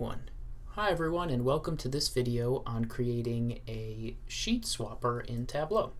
1. Hi everyone, and welcome to this video on creating a sheet swapper in Tableau.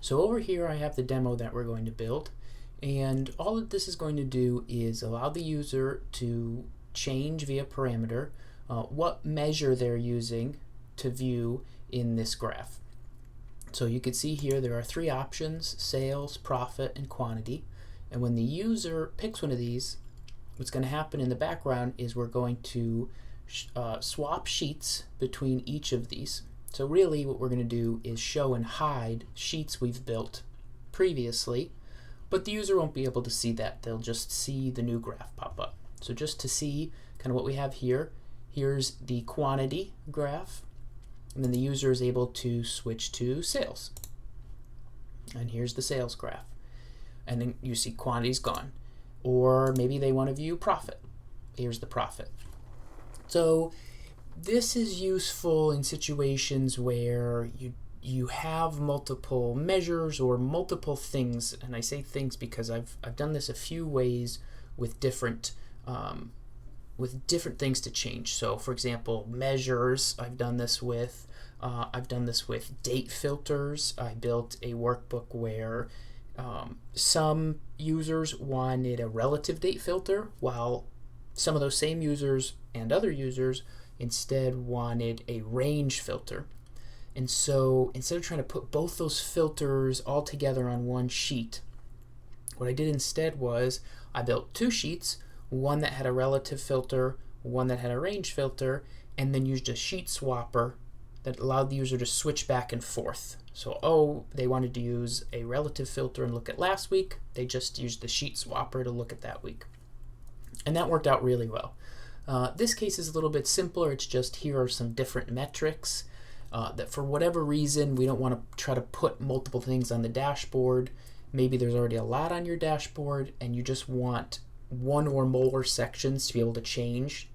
So over here I have the demo that we're going to build, and all that this is going to do is allow the user to change via parameter what measure they're using to view in this graph. So you can see here there are three options: sales, profit, and quantity. And when the user picks one of these, what's going to happen in the background is we're going to swap sheets between each of these. So really what we're going to do is show and hide sheets we've built previously, but the user won't be able to see that. They'll just see the new graph pop up. So just to see kind of what we have here, here's the quantity graph, and then the user is able to switch to sales. And here's the sales graph. And then you see quantity's gone. Or maybe they want to view profit. Here's the profit. So this is useful in situations where you have multiple measures or multiple things, and I say things because I've done this a few ways with different things to change. So for example, measures, I've done this with date filters. I built a workbook where some users wanted a relative date filter, while some of those same users and other users instead wanted a range filter. And so instead of trying to put both those filters all together on one sheet, what I did instead was I built two sheets, one that had a relative filter, one that had a range filter, and then used a sheet swapper that allowed the user to switch back and forth. So, they wanted to use a relative filter and look at last week. They just used the sheet swapper to look at that week. And that worked out really well. This case is a little bit simpler. It's just here are some different metrics that for whatever reason we don't want to try to put multiple things on the dashboard. Maybe there's already a lot on your dashboard and you just want one or more sections to be able to change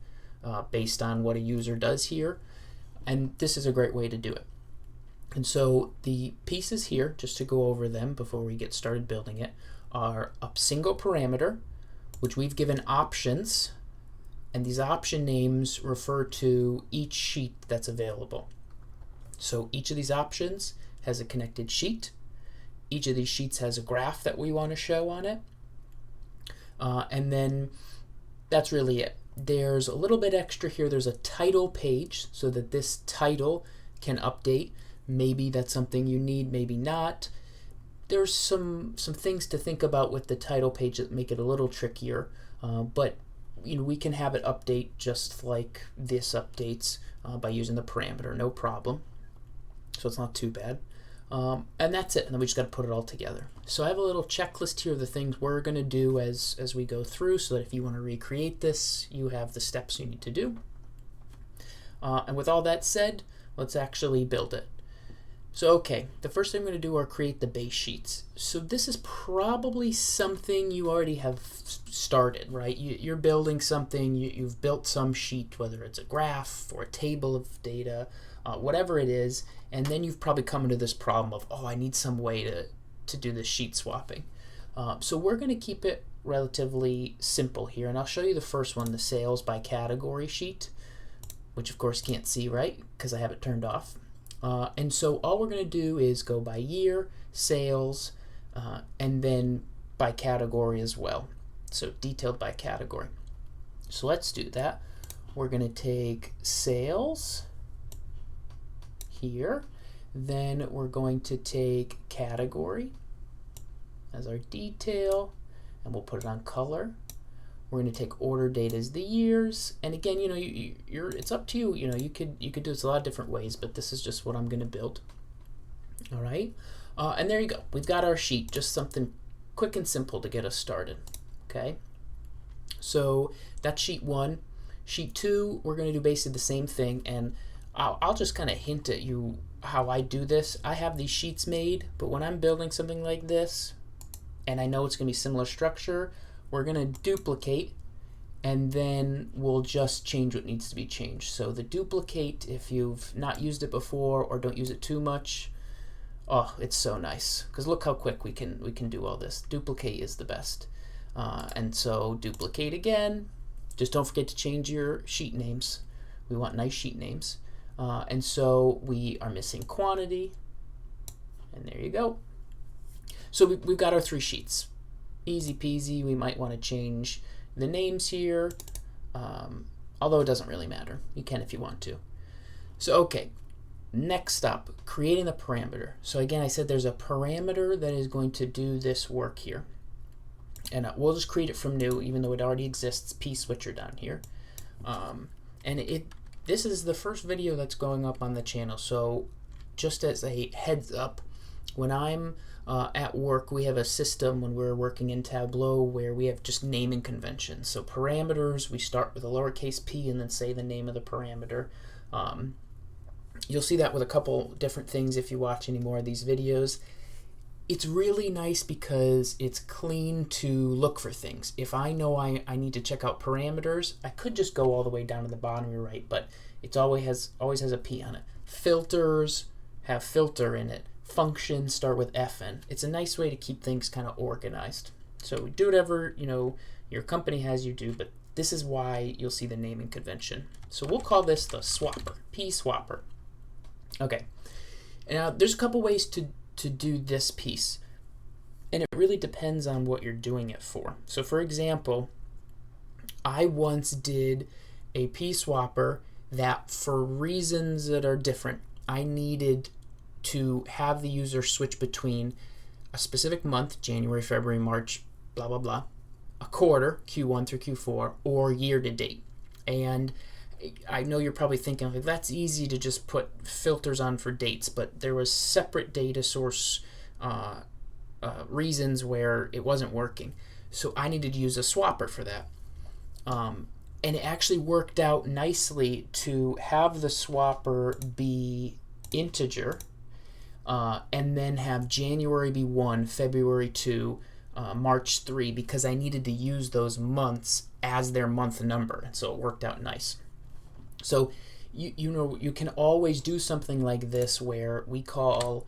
based on what a user does here. And this is a great way to do it. And so the pieces here, just to go over them before we get started building it, are a single parameter, which we've given options, and these option names refer to each sheet that's available. So each of these options has a connected sheet. Each of these sheets has a graph that we want to show on it. And then that's really it. There's a little bit extra here. There's a title page so that this title can update. Maybe that's something you need, maybe not. There's some things to think about with the title page that make it a little trickier, but we can have it update just like this updates by using the parameter, no problem. So it's not too bad. And that's it, and then we just got to put it all together. So I have a little checklist here of the things we're going to do as we go through, so that if you want to recreate this, you have the steps you need to do. And with all that said, let's actually build it. So okay, the first thing I'm going to do are create the base sheets. So this is probably something you already have started, right? You're building something, you've built some sheet, whether it's a graph or a table of data, whatever it is, and then you've probably come into this problem of, I need some way to do this sheet swapping. So we're going to keep it relatively simple here, and I'll show you the first one, the sales by category sheet, which of course you can't see, right, because I have it turned off. And so all we're going to do is go by year, sales, and then by category as well. So detailed by category. So let's do that. We're going to take sales here. Then we're going to take category as our detail, and we'll put it on color. We're going to take order date as the years, and again, it's up to you. You could do this a lot of different ways, but this is just what I'm going to build. All right, and there you go. We've got our sheet, just something quick and simple to get us started. Okay, so that's sheet one. Sheet two, we're going to do basically the same thing, and I'll just kind of hint at you how I do this. I have these sheets made, but when I'm building something like this, and I know it's going to be similar structure, we're going to duplicate, and then we'll just change what needs to be changed. So the duplicate, if you've not used it before or don't use it too much, it's so nice, because look how quick we can do all this. Duplicate is the best. And so duplicate again, Just don't forget to change your sheet names. We want nice sheet names. And so we are missing quantity, and there you go. So we've got our 3 sheets. Easy peasy. We might want to change the names here, although it doesn't really matter. You can if you want to. So okay, next up, creating the parameter. So again, I said there's a parameter that is going to do this work here. And we'll just create it from new, even though it already exists, p-switcher down here. And this is the first video that's going up on the channel, so just as a heads up, when I'm at work, we have a system when we're working in Tableau where we have just naming conventions. So parameters, we start with a lowercase p and then say the name of the parameter. You'll see that with a couple different things if you watch any more of these videos. It's really nice because it's clean to look for things. If I know I need to check out parameters, I could just go all the way down to the bottom right, but it always has a P on it. Filters have filter in it. Functions start with FN. It's a nice way to keep things kind of organized. So do whatever your company has you do, but this is why you'll see the naming convention. So we'll call this the swapper, p-swapper. Okay, now there's a couple ways to do this piece, and it really depends on what you're doing it for. So for example, I once did a p-swapper that for reasons that are different, I needed to have the user switch between a specific month, January, February, March, blah, blah, blah, a quarter, Q1 through Q4, or year to date. And I know you're probably thinking, like, that's easy to just put filters on for dates, but there was separate data source reasons where it wasn't working. So I needed to use a swapper for that. And it actually worked out nicely to have the swapper be integer, and then have January be 1, February 2, March 3, because I needed to use those months as their month number, and so it worked out nice. So you can always do something like this where we call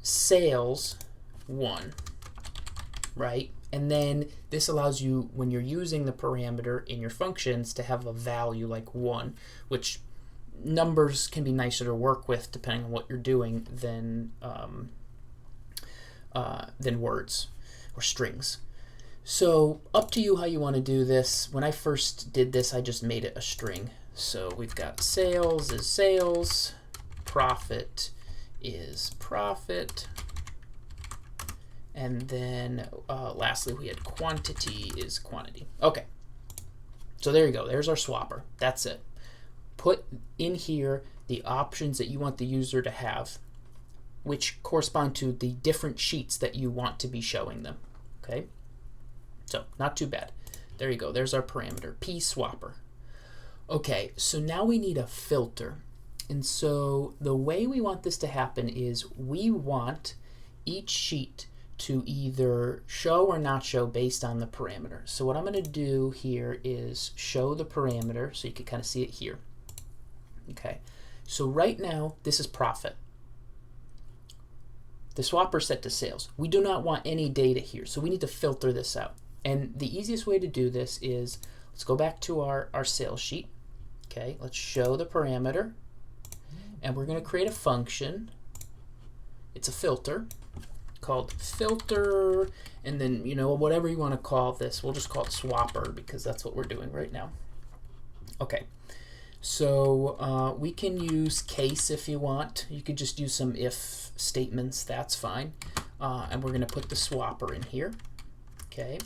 sales 1, right? And then this allows you, when you're using the parameter in your functions, to have a value like 1, which numbers can be nicer to work with depending on what you're doing than words or strings. So up to you how you want to do this. When I first did this, I just made it a string. So we've got sales is sales, profit is profit, and then lastly we had quantity is quantity. Okay, so there you go. There's our swapper. That's it. Put in here the options that you want the user to have, which correspond to the different sheets that you want to be showing them. Okay, so not too bad. There you go. There's our parameter, p-swapper. Okay, so now we need a filter. And so the way we want this to happen is we want each sheet to either show or not show based on the parameter. So what I'm going to do here is show the parameter so you can kind of see it here. Okay, so right now this is profit. The swapper is set to sales. We do not want any data here, so we need to filter this out. And the easiest way to do this is, let's go back to our sales sheet. Okay, let's show the parameter, and we're going to create a function. It's a filter called filter, and then whatever you want to call this, we'll just call it swapper because that's what we're doing right now. Okay, so we can use case if you want. You could just use some if statements, that's fine. And we're going to put the swapper in here. Okay,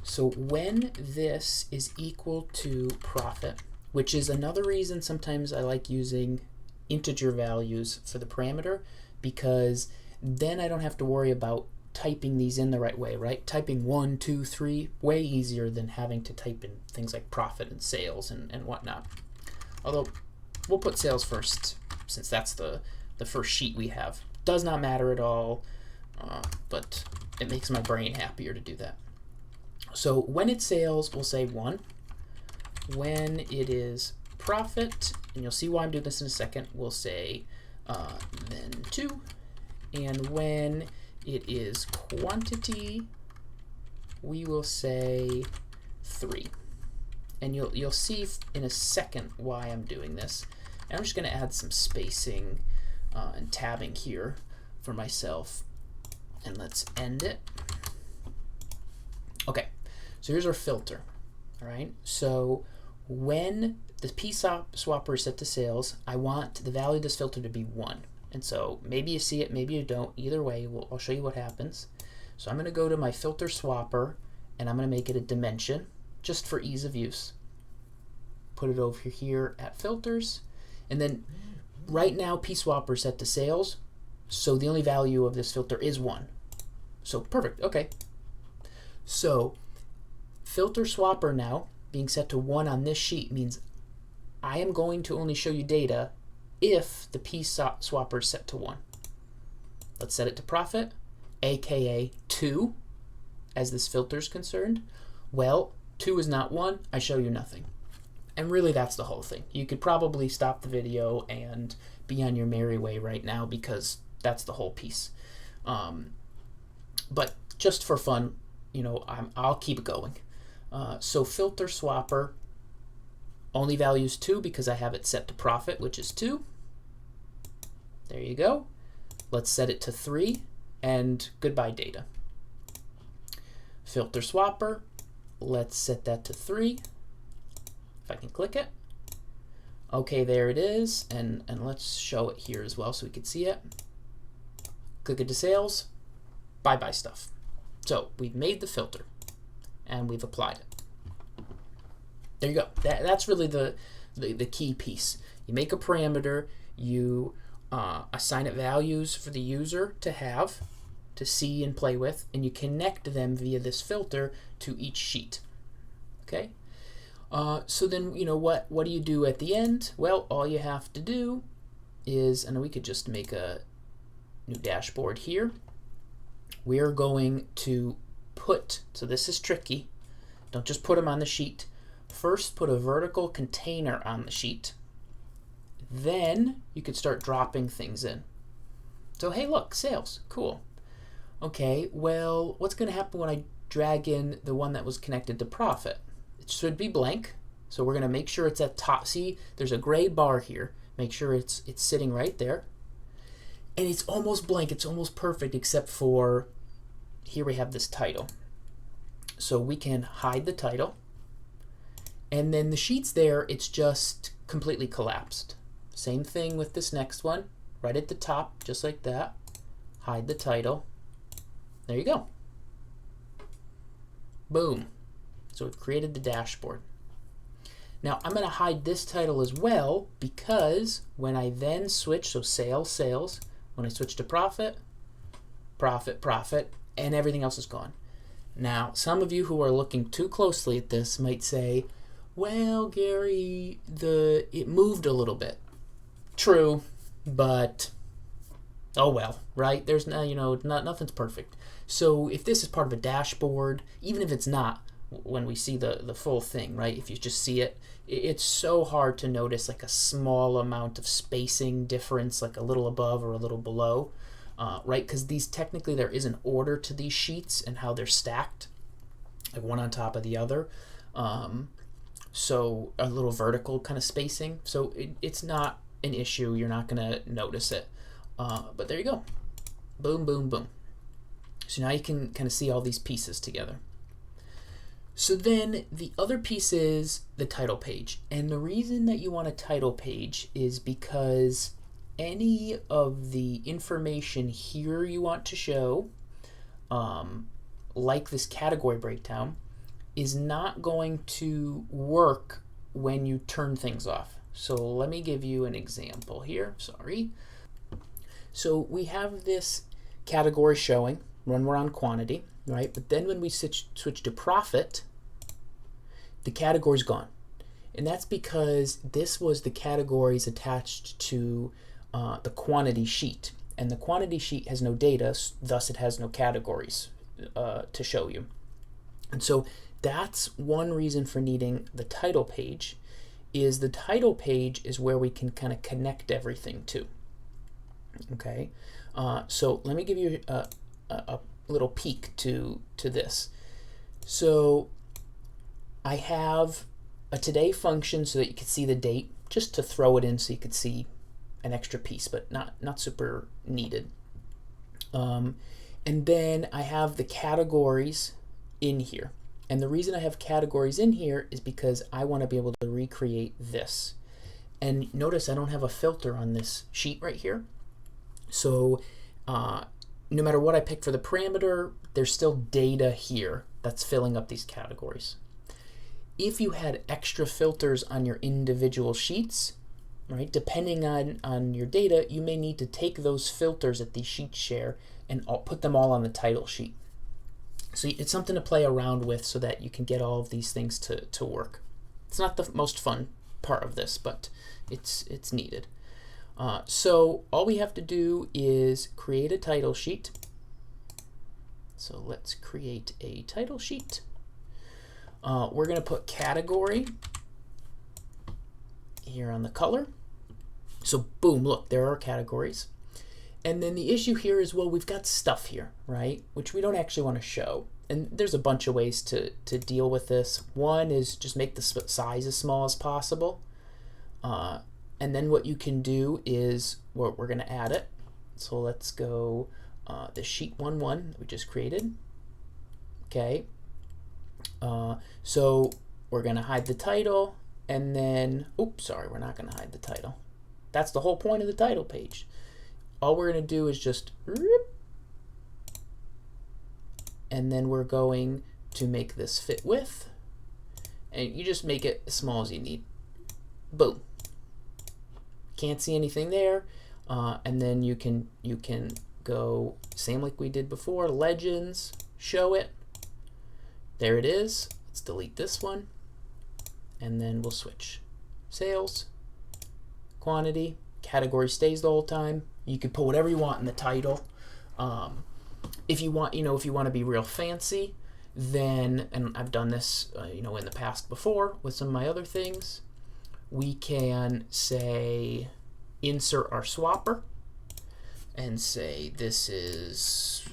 so when this is equal to profit, which is another reason sometimes I like using integer values for the parameter, because then I don't have to worry about typing these in the right way, right? Typing 1, 2, 3, way easier than having to type in things like profit and sales and whatnot. Although we'll put sales first since that's the first sheet we have. Does not matter at all, but it makes my brain happier to do that. So when it's sales, we'll say 1. When it is profit, and you'll see why I'm doing this in a second, we'll say then 2. And when it is quantity, we will say 3. and you'll see in a second why I'm doing this. And I'm just going to add some spacing and tabbing here for myself, and let's end it. Okay, so here's our filter. All right, so when the p-swapper is set to sales, I want the value of this filter to be 1. And so maybe you see it, maybe you don't. Either way, I'll show you what happens. So I'm going to go to my filter swapper, and I'm going to make it a dimension, just for ease of use. Put it over here at filters, and then right now p-swapper is set to sales, so the only value of this filter is 1. So perfect, okay. So filter swapper now being set to 1 on this sheet means I am going to only show you data if the p-swapper is set to 1. Let's set it to profit, aka 2, as this filter is concerned. Well, 2 is not 1, I show you nothing. And really that's the whole thing. You could probably stop the video and be on your merry way right now, because that's the whole piece. But just for fun, you know, I'll keep it going. So filter swapper only values 2 because I have it set to profit, which is 2. There you go. Let's set it to 3, and goodbye data. Filter swapper, let's set that to 3. If I can click it. Okay, there it is, and let's show it here as well so we can see it. Click it to sales, bye-bye stuff. So we've made the filter, and we've applied it. There you go. That's really the key piece. You make a parameter, you assign it values for the user to have, to see and play with, and you connect them via this filter to each sheet. Okay? So then, you know, what do you do at the end? Well, all you have to do is, and we could just make a new dashboard here. We are going to put, so this is tricky, don't just put them on the sheet. First, put a vertical container on the sheet. Then you could start dropping things in. So hey, look, sales, cool. Okay, well, what's going to happen when I drag in the one that was connected to profit? It should be blank, so we're going to make sure it's at top. See, there's a gray bar here. Make sure it's sitting right there. And it's almost blank, it's almost perfect, except for here we have this title. So we can hide the title. And then the sheet's there, it's just completely collapsed. Same thing with this next one, right at the top, just like that. Hide the title. There you go. Boom. So we've created the dashboard. Now I'm going to hide this title as well, because when I then switch, so sales, when I switch to profit, profit, and everything else is gone. Now, some of you who are looking too closely at this might say, well, Gary, it moved a little bit. True, but oh well, right? There's no, nothing's perfect. So if this is part of a dashboard, even if it's not, when we see the full thing, right? If you just see it, it's so hard to notice like a small amount of spacing difference, like a little above or a little below, right? Because technically there is an order to these sheets and how they're stacked, like one on top of the other. So a little vertical kind of spacing. So it's not an issue. You're not going to notice it. But there you go. Boom, boom, boom. So now you can kind of see all these pieces together. So then the other piece is the title page. And the reason that you want a title page is because any of the information here you want to show, like this category breakdown, is not going to work when you turn things off. So let me give you an example here. Sorry. So we have this category showing when we're on quantity, right? But then when we switch to profit, the category's gone. And that's because this was the categories attached to the quantity sheet. And the quantity sheet has no data, thus it has no categories to show you. And so that's one reason for needing the title page, is the title page is where we can kind of connect everything to. Okay, so let me give you a little peek to this. So I have a today function so that you could see the date, just to throw it in so you could see an extra piece, but not super needed. And then I have the categories in here. And the reason I have categories in here is because I want to be able to recreate this. And notice I don't have a filter on this sheet right here. So no matter what I pick for the parameter, there's still data here that's filling up these categories. If you had extra filters on your individual sheets, right, depending on your data, you may need to take those filters that these sheets share and put them all on the title sheet. So it's something to play around with so that you can get all of these things to work. It's not the most fun part of this, but it's needed. So all we have to do is create a title sheet. So let's create a title sheet. We're going to put category here on the color. So boom, look, there are categories. And then the issue here is, well, we've got stuff here, right, which we don't actually want to show. And there's a bunch of ways to deal with this. One is just make the size as small as possible. And then what you can do is we're going to add it. So let's go the sheet 1.1 that we just created. Okay. So we're going to hide the title, and then, oops, sorry, we're not going to hide the title. That's the whole point of the title page. All we're going to do is just, and then we're going to make this fit width, and you just make it as small as you need. Boom. Can't see anything there, and then you can go same like we did before, legends, show it. There it is. Let's delete this one, and then we'll switch. Sales, quantity, category stays the whole time. You can put whatever you want in the title. If you want, if you want to be real fancy, then, and I've done this, in the past before with some of my other things, we can say insert our swapper and say this is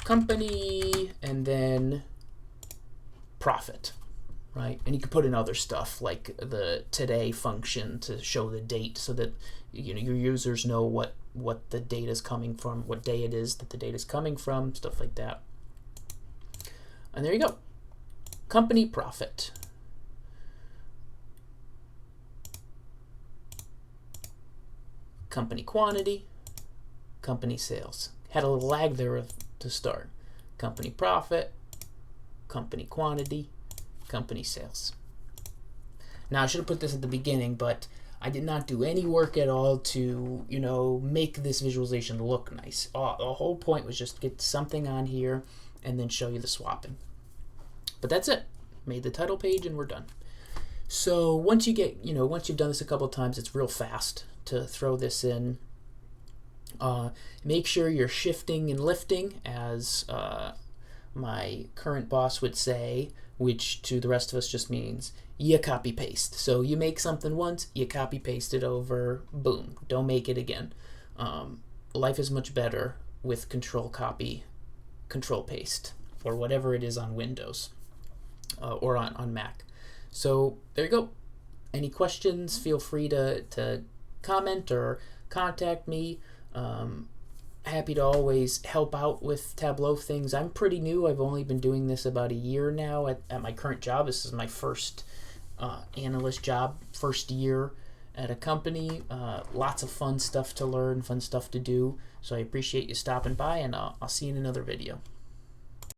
company and then profit, right? And you can put in other stuff like the today function to show the date so that your users know what the data is coming from, what day it is that the data is coming from, stuff like that. And there you go. Company profit. Company quantity, company sales. Had a little lag there to start. Company profit, company quantity, company sales. Now I should have put this at the beginning, but I did not do any work at all to, make this visualization look nice. The whole point was just get something on here and then show you the swapping. But that's it. Made the title page and we're done. So once you get, once you've done this a couple of times, it's real fast to throw this in. Make sure you're shifting and lifting, as my current boss would say, which to the rest of us just means you copy paste. So you make something once, you copy paste it over, boom, don't make it again. Life is much better with control copy, control paste, or whatever it is on Windows or on Mac. So there you go. Any questions, feel free to comment or contact me. Happy to always help out with Tableau things. I'm pretty new. I've only been doing this about a year now at my current job. This is my first analyst job, first year at a company. Lots of fun stuff to learn, fun stuff to do. So I appreciate you stopping by, and I'll see you in another video.